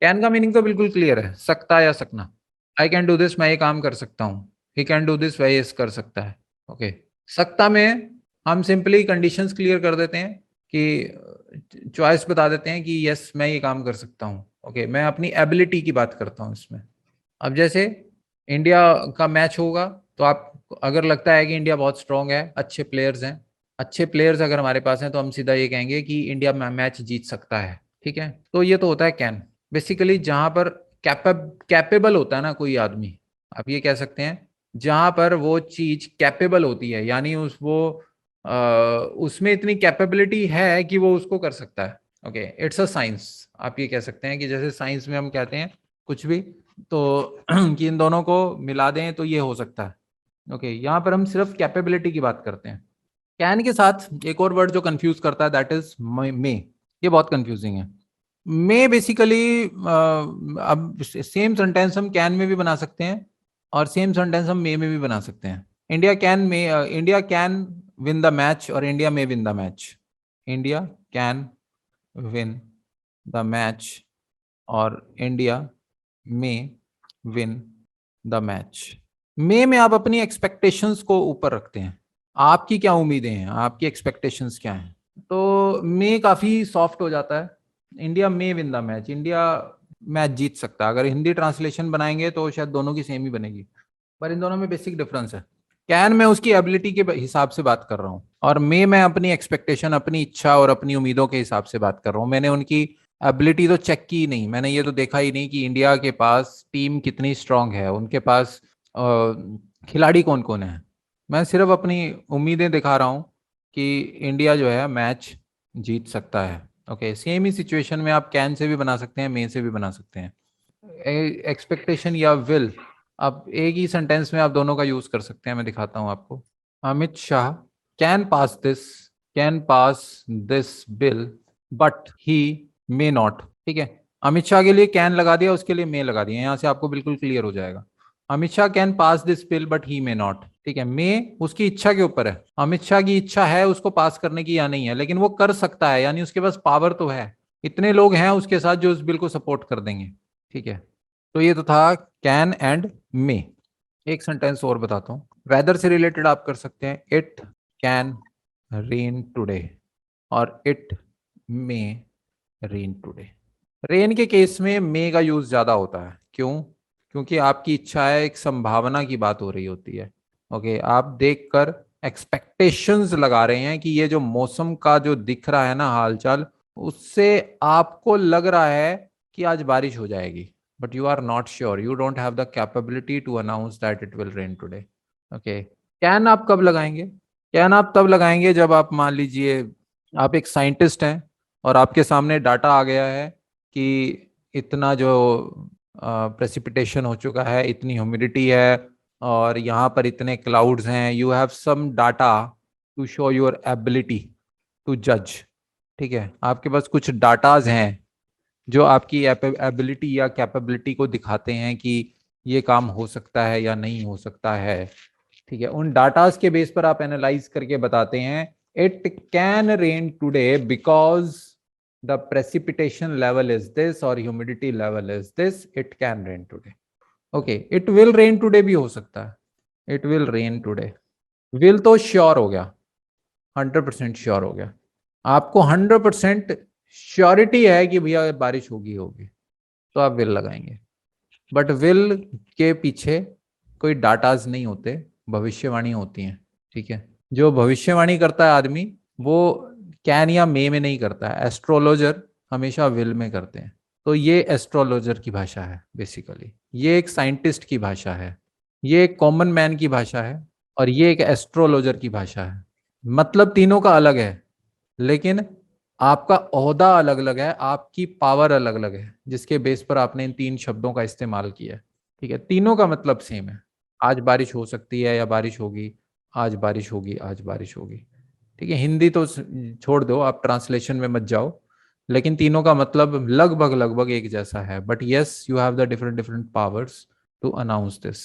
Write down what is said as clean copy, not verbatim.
Can का meaning तो बिल्कुल क्लियर है, सकता या सकना। आई कैन डू दिस, मैं ये काम कर सकता हूँ। ही कैन डू दिस, वह ये कर सकता है। ओके। सकता में हम सिंपली कंडीशंस क्लियर कर देते हैं कि चॉइस बता देते हैं कि यस मैं ये काम कर सकता हूँ। ओके, मैं अपनी एबिलिटी की बात करता हूँ इसमें। अब जैसे इंडिया का मैच होगा तो आप अगर लगता है कि इंडिया बहुत स्ट्रांग है, अच्छे प्लेयर्स हैं, अच्छे प्लेयर्स अगर हमारे पास हैं, तो हम सीधा ये कहेंगे कि इंडिया मैच जीत सकता है। ठीक है, तो ये तो होता है कैन। बेसिकली जहां पर कैपेबल होता है ना कोई आदमी, आप ये कह सकते हैं जहां पर वो चीज कैपेबल होती है, यानी उसमें इतनी कैपेबिलिटी है कि वो उसको कर सकता है। Okay, it's a science. आप ये कह सकते हैं कि जैसे साइंस में हम कहते हैं कुछ भी तो कि इन दोनों को मिला दें तो ये हो सकता है। ओके, यहाँ पर हम सिर्फ कैपेबिलिटी की बात करते हैं। कैन के साथ एक और वर्ड जो कंफ्यूज करता है दैट इज मे। ये बहुत कंफ्यूजिंग है। मे बेसिकली अब सेम सेंटेंस हम कैन में भी बना सकते हैं और सेम सेंटेंस हम मे में भी बना सकते हैं। India can win the match और इंडिया में win the match. India can win the match और इंडिया में विन द मैच। में आप अपनी एक्सपेक्टेशंस को ऊपर रखते हैं। आपकी क्या उम्मीदें हैं, आपकी एक्सपेक्टेशंस क्या हैं, तो में काफी सॉफ्ट हो जाता है। इंडिया में win the match, India match जीत सकता है। अगर हिंदी ट्रांसलेशन बनाएंगे तो शायद दोनों की सेम ही बनेगी, पर इन दोनों में बेसिक डिफरेंस है। कैन मैं उसकी एबिलिटी के हिसाब से बात कर रहा हूँ और मैं अपनी एक्सपेक्टेशन, अपनी इच्छा और अपनी उम्मीदों के हिसाब से बात कर रहा हूँ। मैंने उनकी एबिलिटी तो चेक की ही नहीं, मैंने ये तो देखा ही नहीं कि इंडिया के पास टीम कितनी स्ट्रांग है, उनके पास खिलाड़ी कौन कौन है। मैं सिर्फ अपनी उम्मीदें दिखा रहा हूँ कि इंडिया जो है मैच जीत सकता है। ओके, सेम ही सिचुएशन में आप कैन से भी बना सकते हैं, मे से भी बना सकते हैं। एक्सपेक्टेशन या विल, आप एक ही सेंटेंस में आप दोनों का यूज कर सकते हैं। मैं दिखाता हूं आपको। Amit Shah can pass this, can pass this bill but he may not. ठीक है, अमित शाह के लिए कैन लगा दिया, उसके लिए मे लगा दिया, यहां से आपको बिल्कुल क्लियर हो जाएगा। Amit Shah can pass this bill but he may not. ठीक है, मे उसकी इच्छा के ऊपर है। अमित शाह की इच्छा है उसको पास करने की या नहीं है, लेकिन वो कर सकता है, यानी उसके पास पावर तो है। इतने लोग हैं उसके साथ जो उस बिल को सपोर्ट कर देंगे। ठीक है, तो ये तो था कैन एंड मे। एक सेंटेंस और बताता हूँ, वेदर से रिलेटेड आप कर सकते हैं। इट कैन रेन टुडे और it may rain today. Rain के केस में मे का यूज ज्यादा होता है। क्यों? क्योंकि आपकी इच्छा है, एक संभावना की बात हो रही होती है। ओके, आप देखकर एक्सपेक्टेशंस लगा रहे हैं कि ये जो मौसम का जो दिख रहा है ना हालचाल, उससे आपको लग रहा है कि आज बारिश हो जाएगी, but you are not sure, you don't have the capability to announce that it will rain today. Okay, can आप कब लगाएंगे? कैन आप तब लगाएंगे जब आप मान लीजिए आप एक साइंटिस्ट हैं और आपके सामने डाटा आ गया है कि इतना जो प्रेसिपिटेशन हो चुका है, इतनी ह्यूमिडिटी है और यहाँ पर इतने क्लाउड्स हैं। You have some data to show your ability to जज। ठीक है, आपके पास कुछ डाटाज हैं जो आपकी एबिलिटी या कैपेबिलिटी को दिखाते हैं कि ये काम हो सकता है या नहीं हो सकता है। ठीक है, उन डाटाज के बेस पर आप एनालाइज करके बताते हैं it can rain today because the precipitation level is this और humidity level is this, it can rain today. Okay, it will rain today भी हो सकता है, it will rain today. Will तो श्योर हो गया, 100% श्योर हो गया। आपको 100% श्योरिटी है कि भैया बारिश होगी होगी, तो आप विल लगाएंगे। बट विल के पीछे कोई डाटाज नहीं होते, भविष्यवाणी होती हैं। ठीक है, जो भविष्यवाणी करता है आदमी वो कैन या मे में नहीं करता है, एस्ट्रोलॉजर हमेशा विल में करते हैं। तो ये एस्ट्रोलॉजर की भाषा है बेसिकली, ये एक साइंटिस्ट की भाषा है, ये एक कॉमन मैन की भाषा है और ये एक एस्ट्रोलॉजर की भाषा है। मतलब तीनों का अलग है, लेकिन आपका ओहदा अलग अलग है, आपकी पावर अलग अलग है, जिसके बेस पर आपने इन तीन शब्दों का इस्तेमाल किया है। ठीक है, तीनों का मतलब सेम है। आज बारिश हो सकती है या बारिश होगी, आज बारिश होगी, आज बारिश होगी। ठीक है, हिंदी तो छोड़ दो, आप ट्रांसलेशन में मत जाओ, लेकिन तीनों का मतलब लगभग लगभग एक जैसा है। But yes, you have the different different powers to announce this.